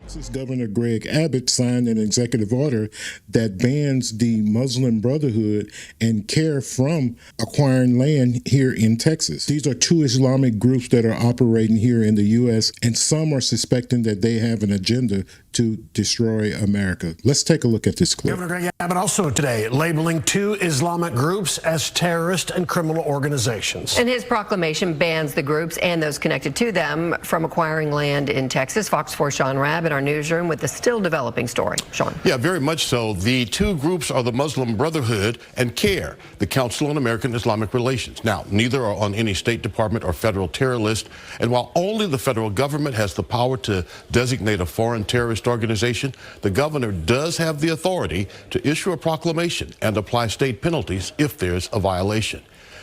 Texas Governor Greg Abbott signed an executive order that bans the Muslim Brotherhood and CAIR from acquiring land here in Texas. These are two Islamic groups that are operating here in the U.S., and some are suspecting that they have an agenda to destroy America. Let's take a look at this clip. Governor Greg Abbott also today labeling two Islamic groups as terrorist and criminal organizations. And his proclamation bans the groups and those connected to them from acquiring land in Texas. Fox 4's Sean Rabb in our newsroom with the still developing story. Sean. Yeah, very much so. The two groups are the Muslim Brotherhood and CAIR, the Council on American Islamic Relations. Now, neither are on any State Department or federal terror list. And while only the federal government has the power to designate a foreign terrorist organization, the governor does have the authority to issue a proclamation and apply state penalties if there's a violation.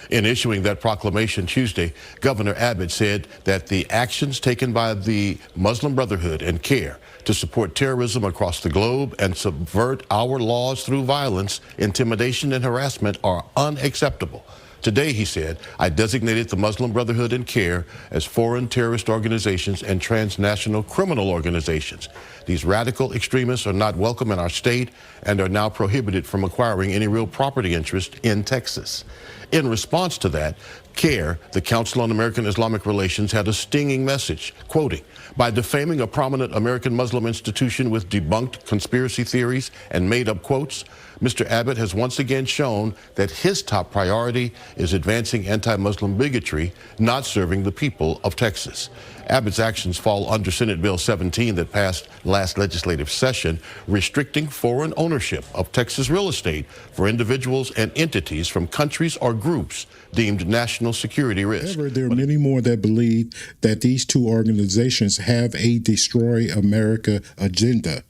In issuing that proclamation Tuesday, Governor Abbott said that the actions taken by the Muslim Brotherhood and CAIR to support terrorism across the globe and subvert our laws through violence, intimidation, and harassment are unacceptable. Today, he said, I designated the Muslim Brotherhood and CAIR as foreign terrorist organizations and transnational criminal organizations. These radical extremists are not welcome in our state and are now prohibited from acquiring any real property interest in Texas. In response to that, CAIR, the Council on American Islamic Relations, had a stinging message, quoting, by defaming a prominent American Muslim institution with debunked conspiracy theories and made-up quotes, Mr. Abbott has once again shown that his top priority is advancing anti-Muslim bigotry, not serving the people of Texas. Abbott's actions fall under Senate Bill 17 that passed last legislative session, restricting foreign ownership of Texas real estate for individuals and entities from countries or groups deemed national security risk. However, there are many more that believe that these two organizations have a destroy America agenda.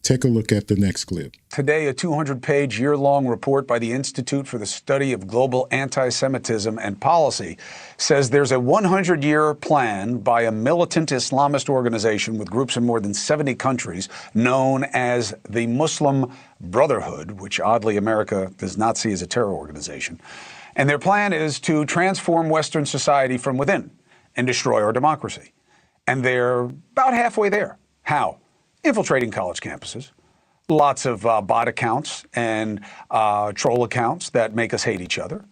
Take a look at the next clip. Today, a 200-page year-long report by the Institute for the Study of Global Anti-Semitism and Policy says there's a 100-year plan by a militant Islamist organization with groups in more than 70 countries known as the Muslim Brotherhood, which oddly America does not see as a terror organization. And their plan is to transform Western society from within and destroy our democracy. And they're about halfway there. How? Infiltrating college campuses, lots of bot accounts and troll accounts that make us hate each other,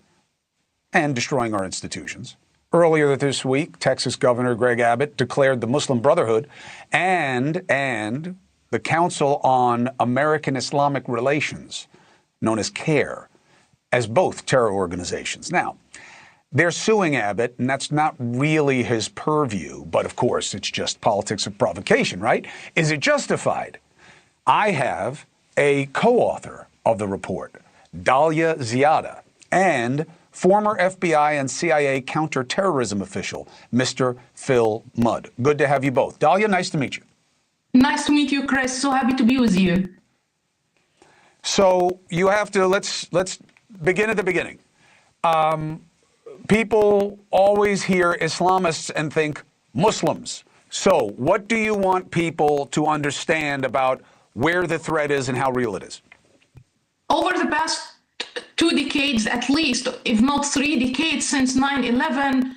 and destroying our institutions. Earlier this week, Texas Governor Greg Abbott declared the Muslim Brotherhood and the Council on American Islamic Relations, known as CAIR, as both terror organizations. Now, they're suing Abbott, and that's not really his purview, but of course, it's just politics of provocation, right? Is it justified? I have a co-author of the report, Dalia Ziada, and former FBI and CIA counterterrorism official, Mr. Phil Mudd. Good to have you both. Dalia, nice to meet you. Nice to meet you, Chris. So happy to be with you. So you have to, let's begin at the beginning. People always hear Islamists and think Muslims. So what do you want people to understand about where the threat is and how real it is? Over the past 2 decades, at least, if not 3 decades since 9/11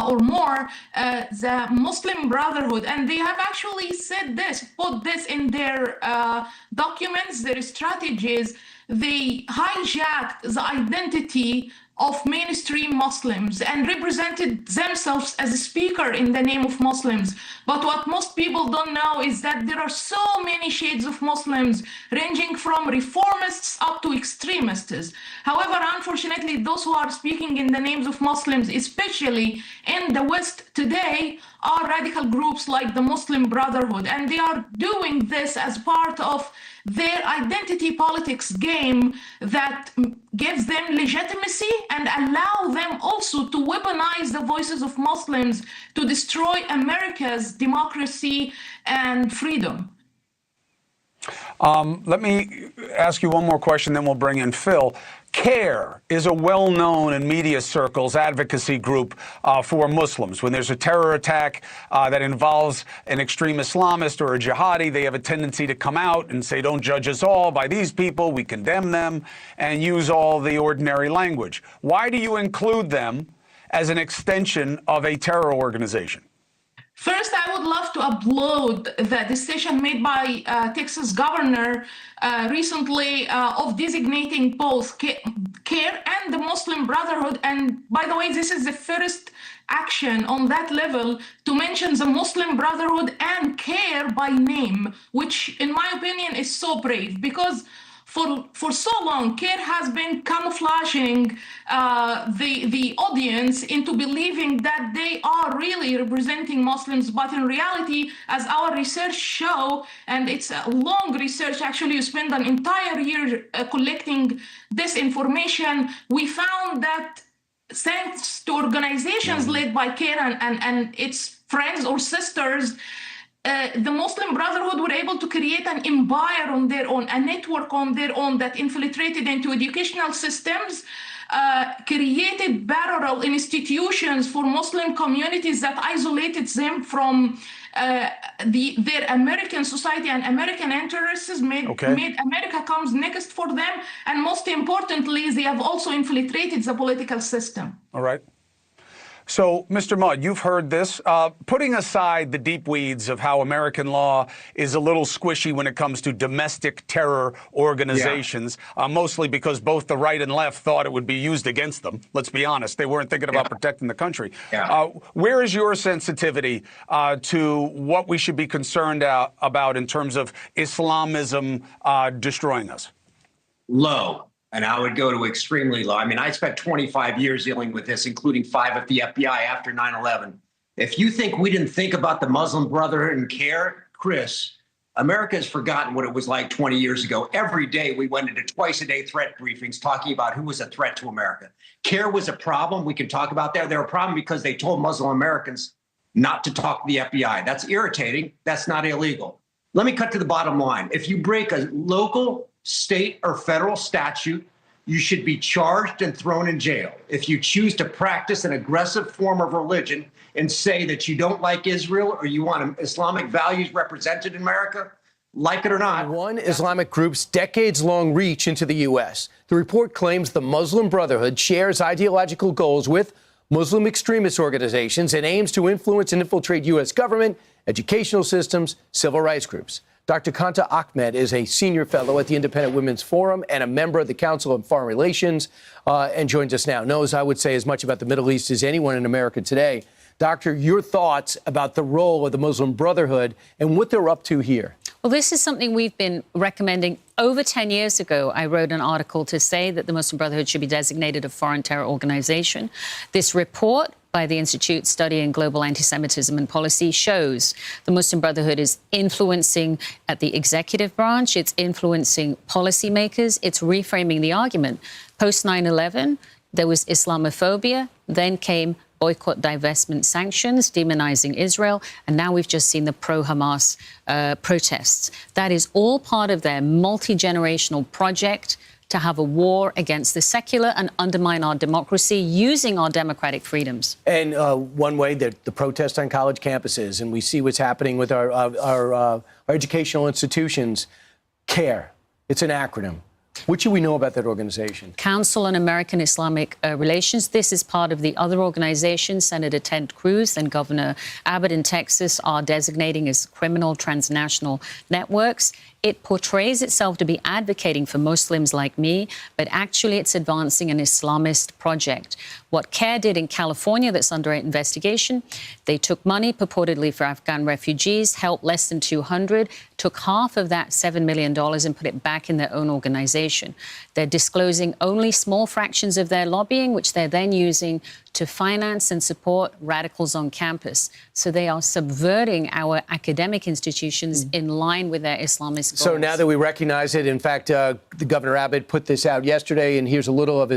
or more, the Muslim Brotherhood, and they have actually said this, put this in their documents, their strategies, they hijacked the identity of mainstream Muslims and represented themselves as a speaker in the name of Muslims. But what most people don't know is that there are so many shades of Muslims, ranging from reformists up to extremists. However, unfortunately, those who are speaking in the names of Muslims, especially in the West today, are radical groups like the Muslim Brotherhood, and they are doing this as part of their identity politics game that gives them legitimacy and allow them also to weaponize the voices of Muslims to destroy America's democracy and freedom. Let me ask you one more question, then we'll bring in Phil. CAIR is a well-known in media circles advocacy group for Muslims. When there's a terror attack that involves an extreme Islamist or a jihadi, they have a tendency to come out and say, don't judge us all by these people, we condemn them, and use all the ordinary language. Why do you include them as an extension of a terror organization? First, I would love to applaud the decision made by Texas governor recently of designating both CAIR and the Muslim Brotherhood. And by the way, this is the first action on that level to mention the Muslim Brotherhood and CAIR by name, which in my opinion is so brave, because for so long, CAIR has been camouflaging the audience into believing that they are really representing Muslims. But in reality, as our research show, and it's a long research, actually you spend an entire year collecting this information, we found that thanks to organizations led by CAIR and its friends or sisters, the Muslim Brotherhood were able to create an empire on their own, a network on their own that infiltrated into educational systems, created parallel institutions for Muslim communities that isolated them from their American society and American interests, made America comes next for them. And most importantly, they have also infiltrated the political system. All right. So, Mr. Mudd, you've heard this. Putting aside the deep weeds of how American law is a little squishy when it comes to domestic terror organizations, mostly because both the right and left thought it would be used against them. Let's be honest. They weren't thinking about protecting the country. Where is your sensitivity to what we should be concerned about in terms of Islamism destroying us? Low. And I would go to extremely low. I mean, I spent 25 years dealing with this, including 5 at the FBI after 9/11. If you think we didn't think about the Muslim Brotherhood and CAIR, Chris, America has forgotten what it was like 20 years ago. Every day we went into twice-a-day threat briefings talking about who was a threat to America. CAIR was a problem. We can talk about that. They're a problem because they told Muslim Americans not to talk to the FBI. That's irritating. That's not illegal. Let me cut to the bottom line. If you break a local, state, or federal statute, you should be charged and thrown in jail. If you choose to practice an aggressive form of religion and say that you don't like Israel or you want Islamic values represented in America, like it or not. One Islamic group's decades-long reach into the U.S. The report claims the Muslim Brotherhood shares ideological goals with Muslim extremist organizations and aims to influence and infiltrate U.S. government, educational systems, civil rights groups. Dr. Kanta Ahmed is a senior fellow at the Independent Women's Forum and a member of the Council on Foreign Relations and joins us now. Knows, I would say, as much about the Middle East as anyone in America today. Doctor, your thoughts about the role of the Muslim Brotherhood and what they're up to here? Well, this is something we've been recommending. Over 10 years ago, I wrote an article to say that the Muslim Brotherhood should be designated a foreign terror organization. This report by the Institute studying global anti-Semitism and policy shows the Muslim Brotherhood is influencing at the executive branch. It's influencing policymakers. It's reframing the argument. Post 9/11, there was Islamophobia. Then came boycott, divestment, sanctions, demonizing Israel. And now we've just seen the pro-Hamas protests. That is all part of their multi-generational project to have a war against the secular and undermine our democracy using our democratic freedoms. And one way, the protests on college campuses, and we see what's happening with our educational institutions. CAIR, it's an acronym. What should we know about that organization? Council on American Islamic Relations. This is part of the other organization. Senator Ted Cruz and Governor Abbott in Texas are designating as criminal transnational networks. It portrays itself to be advocating for Muslims like me, but actually it's advancing an Islamist project. What CAIR did in California that's under investigation, they took money purportedly for Afghan refugees, helped less than 200, took half of that $7 million and put it back in their own organization. They're disclosing only small fractions of their lobbying, which they're then using to finance and support radicals on campus. So they are subverting our academic institutions in line with their Islamist goals. So now that we recognize it, in fact, the Governor Abbott put this out yesterday, and here's a little of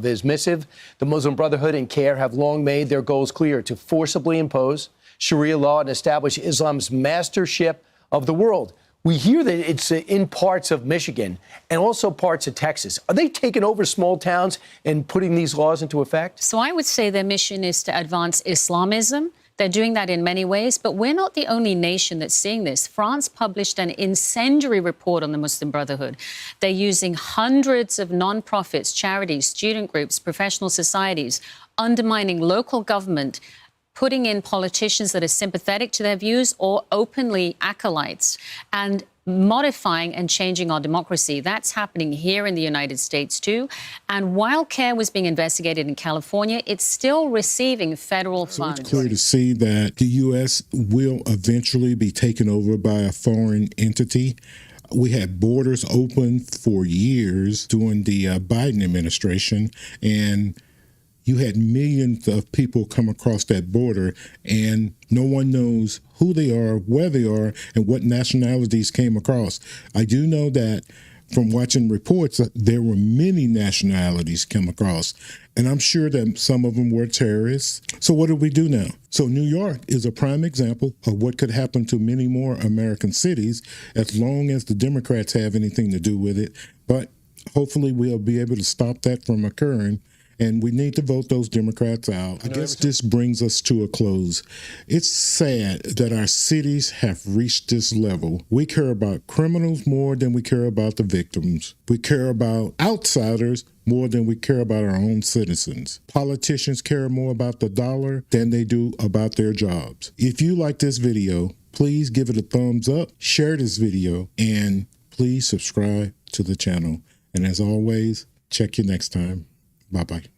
his missive. The Muslim Brotherhood and CAIR have long made their goals clear: to forcibly impose Sharia law and establish Islam's mastership of the world. We hear that it's in parts of Michigan and also parts of Texas. Are they taking over small towns and putting these laws into effect? So I would say their mission is to advance Islamism. They're doing that in many ways, but we're not the only nation that's seeing this. France published an incendiary report on the Muslim Brotherhood. They're using hundreds of nonprofits, charities, student groups, professional societies, undermining local government, putting in politicians that are sympathetic to their views or openly acolytes, and modifying and changing our democracy. That's happening here in the United States, too. And while CAIR was being investigated in California, it's still receiving federal funds. It's clear to see that the U.S. will eventually be taken over by a foreign entity. We had borders open for years during the Biden administration, and you had millions of people come across that border, and no one knows who they are, where they are, and what nationalities came across. I do know that from watching reports, there were many nationalities come across, and I'm sure that some of them were terrorists. So what do we do now? So New York is a prime example of what could happen to many more American cities as long as the Democrats have anything to do with it. But hopefully we'll be able to stop that from occurring. And we need to vote those Democrats out. I guess this brings us to a close. It's sad that our cities have reached this level. We care about criminals more than we care about the victims. We care about outsiders more than we care about our own citizens. Politicians care more about the dollar than they do about their jobs. If you like this video, please give it a thumbs up, share this video, and please subscribe to the channel. And as always, check you next time. Bye-bye.